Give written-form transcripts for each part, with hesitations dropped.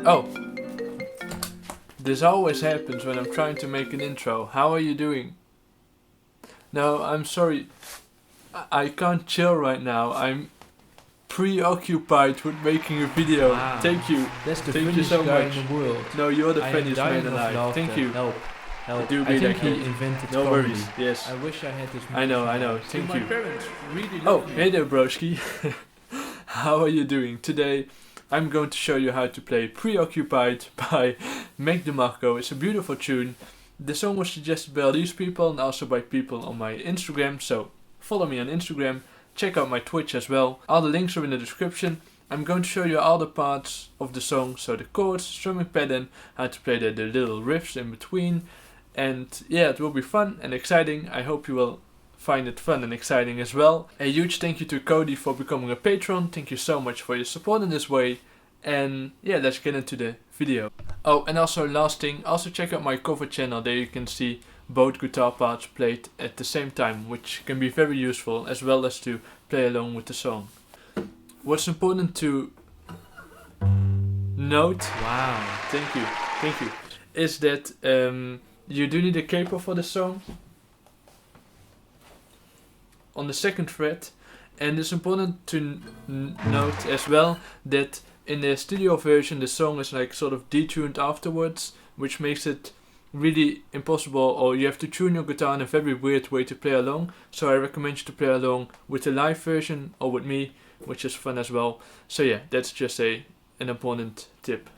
Oh, this always happens when I'm trying to make an intro. How are you doing? No, I'm sorry. I can't chill right now. I'm preoccupied with making a video. Wow. Thank you. That's the Thank you funniest so guy much. in the world. No, you're the I am funniest dying man of alive. laughter. Thank you. Help. Help. Do I be think like he that. invented No comedy. worries. Yes. I wish I had this I know. motivation. Thank My you. parents really Oh, love me. hey there, broski. How are you doing? Today, I'm going to show you how to play Preoccupied by Demarco. It's a beautiful tune. The song was suggested by all these people and also by people on my Instagram, so follow me on Instagram. Check out my Twitch as well. All the links are in the description. I'm going to show you all the parts of the song, so the chords, strumming pattern, how to play the little riffs in between. And yeah, it will be fun and exciting. I hope you will find it fun and exciting as well. A huge thank you to Cody for becoming a patron. Thank you so much for your support in this way. And yeah, let's get into the video. Oh, and also last thing, also check out my cover channel. There you can see both guitar parts played at the same time, which can be very useful, as well as to play along with the song. What's important to note, Wow. thank you, is that you do need a capo for the song on the second fret, and it's important to note as well that in the studio version the song is like sort of detuned afterwards, which makes it really impossible, or you have to tune your guitar in a very weird way to play along. So I recommend you to play along with the live version or with me, which is fun as well. So yeah, that's just an important tip.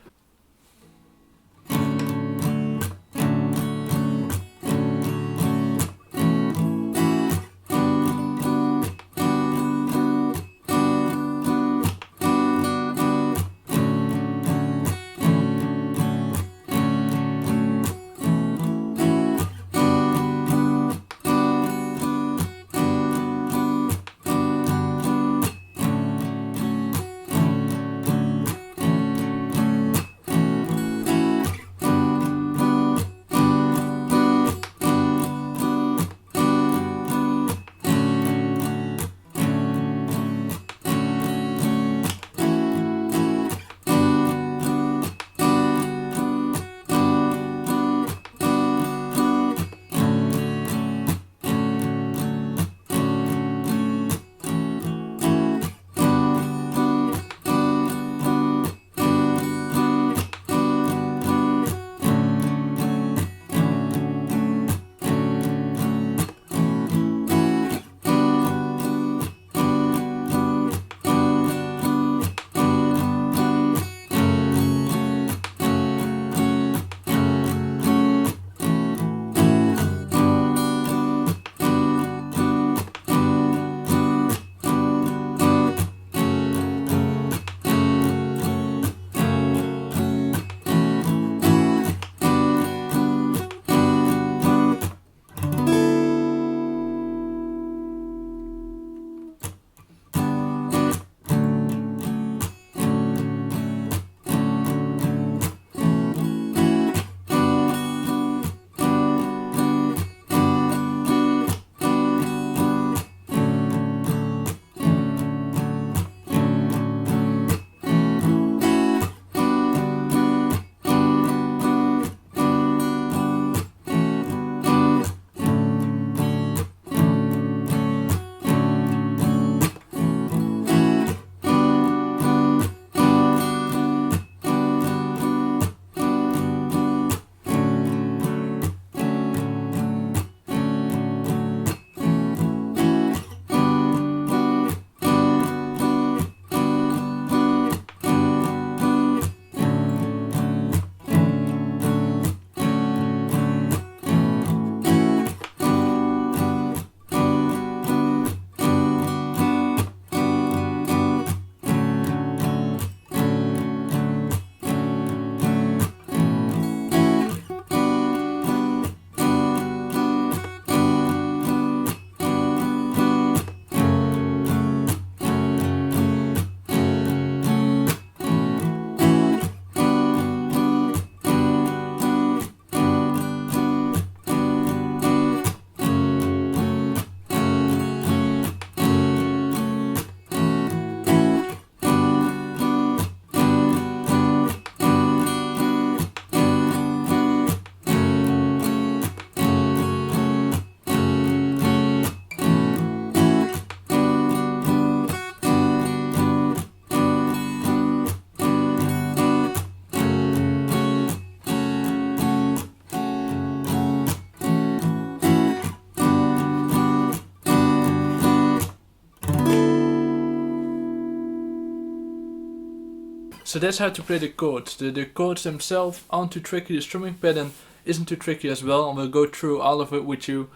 So that's how to play the chords. The chords themselves aren't too tricky. The strumming pattern isn't too tricky as well, and we'll go through all of it with you.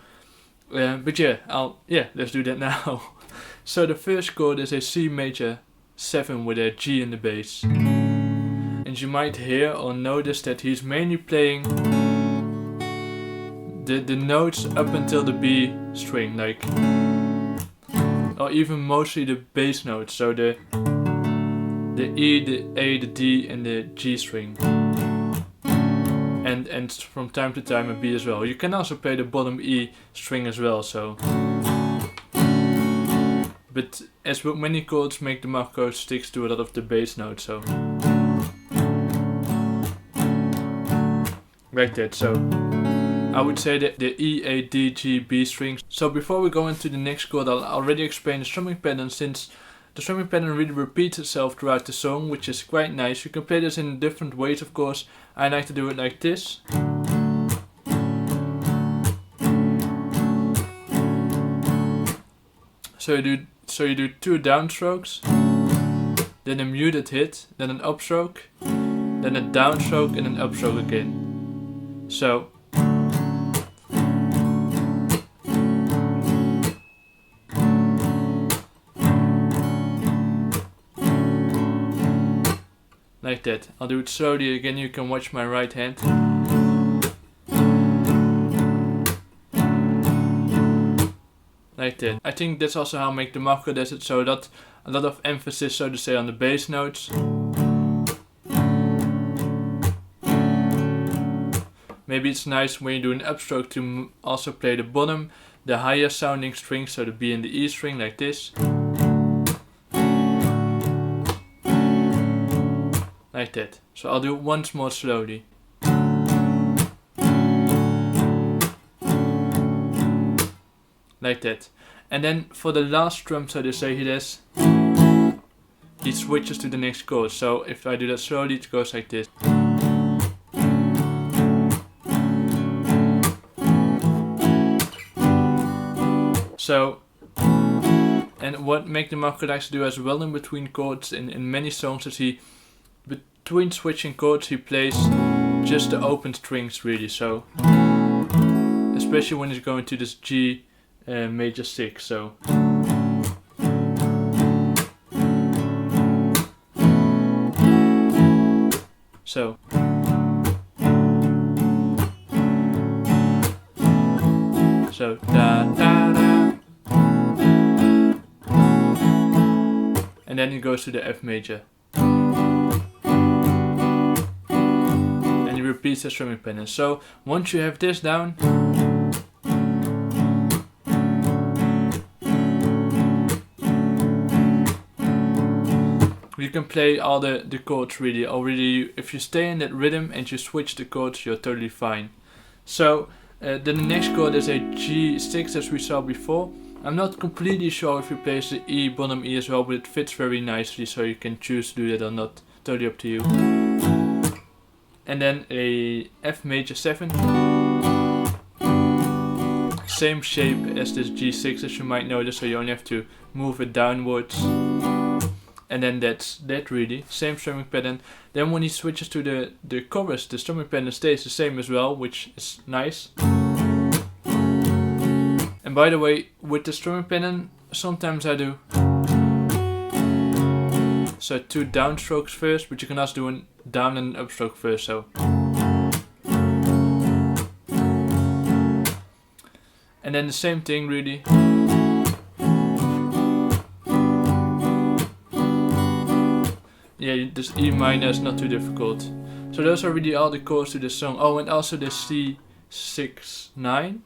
But let's do that now. So the first chord is a C major 7 with a G in the bass. And you might hear or notice that he's mainly playing the notes up until the B string, like, or even mostly the bass notes. So the E, the A, the D and the G string. And from time to time a B as well. You can also play the bottom E string as well, so. But as with many chords, Make DeMarco sticks to a lot of the bass notes, so. Like that, so. I would say that the E, A, D, G, B strings. So before we go into the next chord, I'll already explain the strumming pattern, since the strumming pattern really repeats itself throughout the song, which is quite nice. You can play this in different ways, of course. I like to do it like this. So you do 2 downstrokes, then a muted hit, then an upstroke, then a downstroke and an upstroke again. So. Like that. I'll do it slowly again, you can watch my right hand. Like that. I think that's also how Make DeMarco does it, so that a lot of emphasis, so to say, on the bass notes. Maybe it's nice when you do an upstroke to also play the bottom, the higher sounding strings, so the B and the E string, like this. Like that. So I'll do it once more slowly. Like that. And then for the last strum, so to say, he switches to the next chord. So if I do that slowly, it goes like this. So, and what Make DeMarco likes to do as well in between chords in many songs is between switching chords he plays just the open strings really, so especially when he's going to this G major 6, so da da da, and then he goes to the F major. Repeats the strumming pattern. So once you have this down, you can play all the chords really. Already, if you stay in that rhythm and you switch the chords, you're totally fine. So then the next chord is a G6 as we saw before. I'm not completely sure if you play the E, bottom E as well, but it fits very nicely, so you can choose to do that or not. Totally up to you. And then a F major 7. Same shape as this G6 as you might notice, so you only have to move it downwards. And then that's that really. Same strumming pattern. Then when he switches to the chorus, the strumming pattern stays the same as well, which is nice. And by the way, with the strumming pattern, sometimes I do. So 2 downstrokes first, but you can also do a down and an upstroke first, so. And then the same thing really. Yeah, this E minor is not too difficult. So those are really all the chords to this song. Oh, and also the C6-9.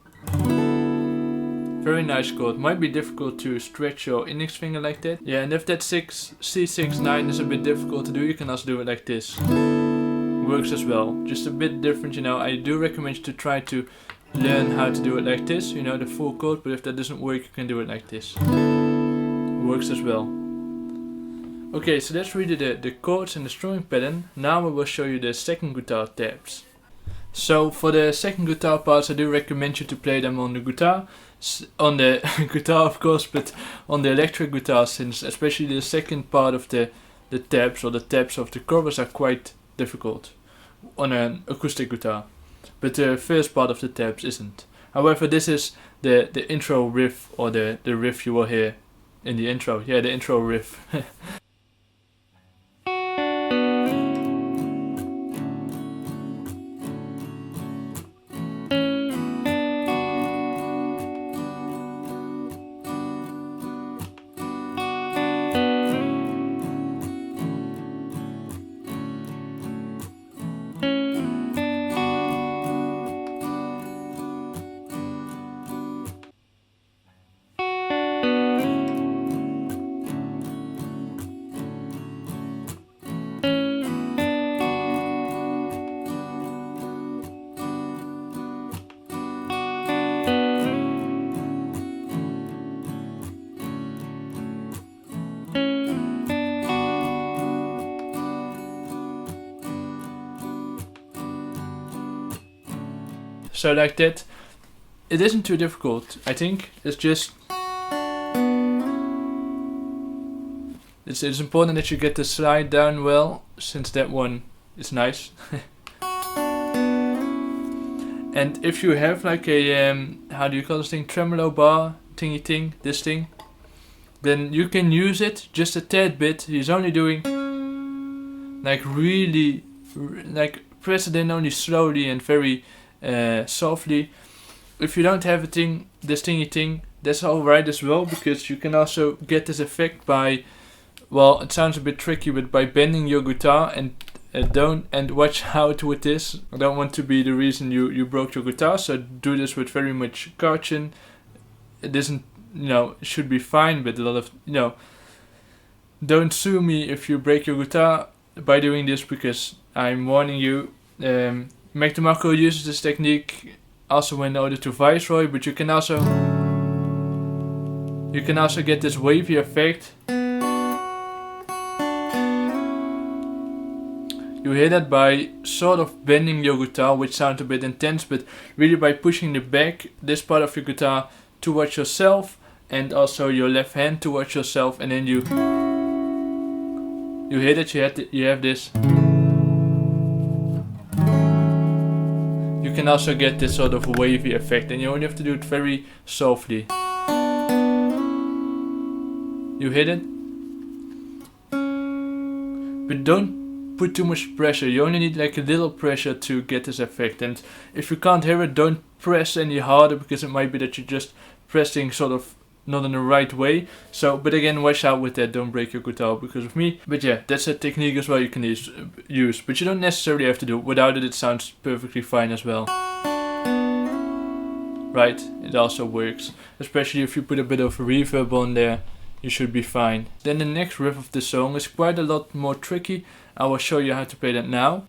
Very nice chord. Might be difficult to stretch your index finger like that. Yeah, and if that C6-9 is a bit difficult to do, you can also do it like this. Works as well. Just a bit different, you know. I do recommend you to try to learn how to do it like this, you know, the full chord. But if that doesn't work, you can do it like this. Works as well. Okay, so that's really the chords and the strumming pattern. Now I will show you the second guitar tabs. So for the second guitar parts, I do recommend you to play them on the guitar. On the guitar of course, but on the electric guitar, since especially the second part of the the tabs or the tabs of the chords are quite difficult on an acoustic guitar, but the first part of the tabs isn't. However, this is the intro riff, or the riff you will hear in the intro. Yeah, the intro riff. So like that, it isn't too difficult, I think. It's just, it's important that you get the slide down well, since that one is nice. And if you have like a, how do you call this thing, tremolo bar thingy thing, this thing, then you can use it just a tad bit. He's only doing like really, like press it in only slowly and very softly. If you don't have this thingy thing, that's alright as well, because you can also get this effect by, well, it sounds a bit tricky, but by bending your guitar and watch out with this. I don't want to be the reason you broke your guitar, so do this with very much caution. It isn't, it should be fine, but a lot of, don't sue me if you break your guitar by doing this, because I'm warning you. Demarco uses this technique also in order to viceroy, but you can also get this wavy effect. You hear that by sort of bending your guitar, which sounds a bit intense, but really by pushing the back, this part of your guitar towards yourself, and also your left hand towards yourself, and then you hear that you have this. You can also get this sort of wavy effect, and you only have to do it very softly. You hit it, but don't put too much pressure. You only need like a little pressure to get this effect, and if you can't hear it, don't press any harder, because it might be that you're just pressing sort of not in the right way. So, but again, watch out with that, don't break your guitar because of me. But yeah, that's a technique as well you can use, but you don't necessarily have to do it. Without it, it sounds perfectly fine as well. Right, it also works, especially if you put a bit of reverb on there, you should be fine. Then the next riff of the song is quite a lot more tricky. I will show you how to play that now.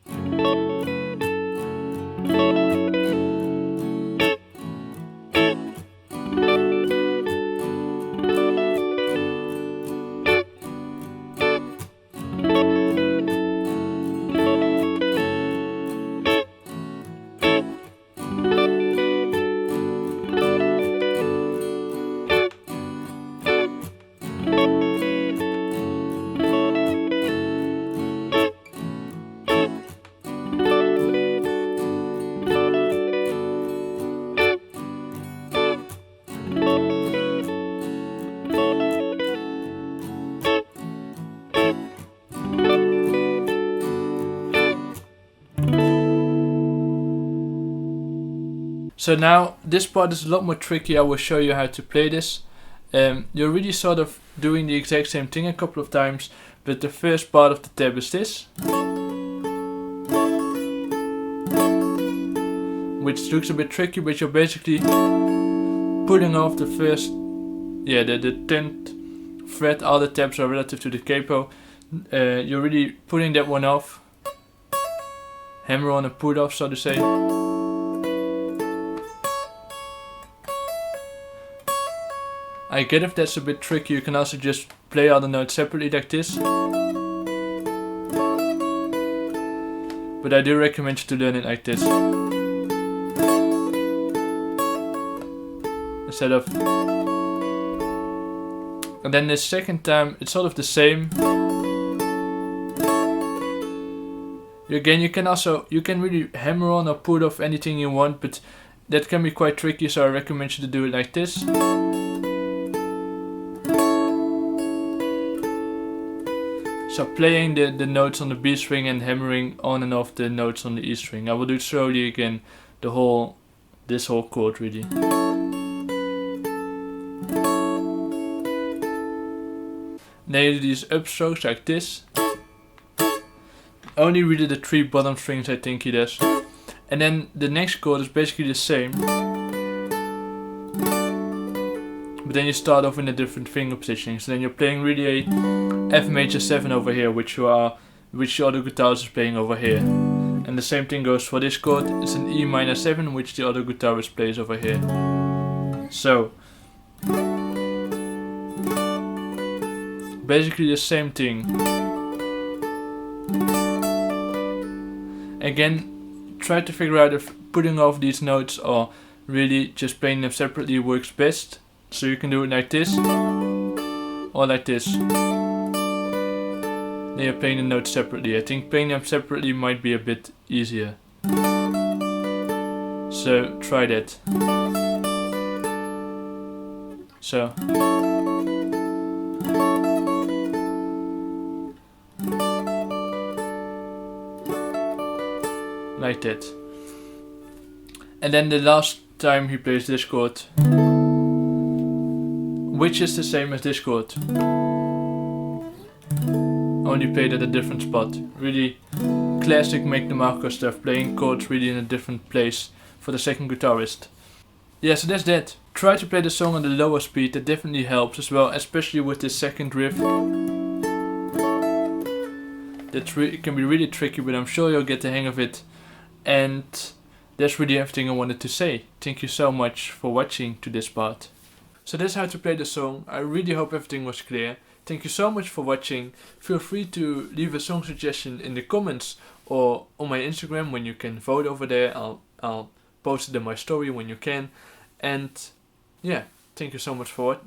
So now this part is a lot more tricky. I will show you how to play this. You're really sort of doing the exact same thing a couple of times, but the first part of the tab is this, which looks a bit tricky, but you're basically pulling off the first, the 10th fret. All the tabs are relative to the capo. You're really pulling that one off. Hammer on a pull off, so to say. I get if that's a bit tricky. You can also just play all the notes separately like this. But I do recommend you to learn it like this, instead of. And then the second time it's sort of the same. Again, you can really hammer on or put off anything you want, but that can be quite tricky, so I recommend you to do it like this. So playing the notes on the B string and hammering on and off the notes on the E string. I will do it slowly again, this whole chord really. Then you do these upstrokes like this. Only really the 3 bottom strings I think he does. And then the next chord is basically the same. But then you start off in a different finger positioning. So then you're playing really a F major 7 over here, which the other guitarist is playing over here. And the same thing goes for this chord. It's an E minor 7, which the other guitarist plays over here. So basically the same thing. Again, try to figure out if putting off these notes or really just playing them separately works best. So you can do it like this or like this. Then you're playing the notes separately. I think playing them separately might be a bit easier. So try that. So. Like that. And then the last time he plays this chord, which is the same as this chord, only played at a different spot. Really classic Make Demarco stuff, playing chords really in a different place for the second guitarist. Yeah, so that's that. Try to play the song on the lower speed, that definitely helps as well, especially with this second riff. It can be really tricky, but I'm sure you'll get the hang of it. And that's really everything I wanted to say. Thank you so much for watching to this part. So that's how to play the song. I really hope everything was clear. Thank you so much for watching. Feel free to leave a song suggestion in the comments or on my Instagram when you can vote over there. I'll post it in my story when you can. And yeah, thank you so much for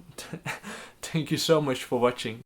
watching.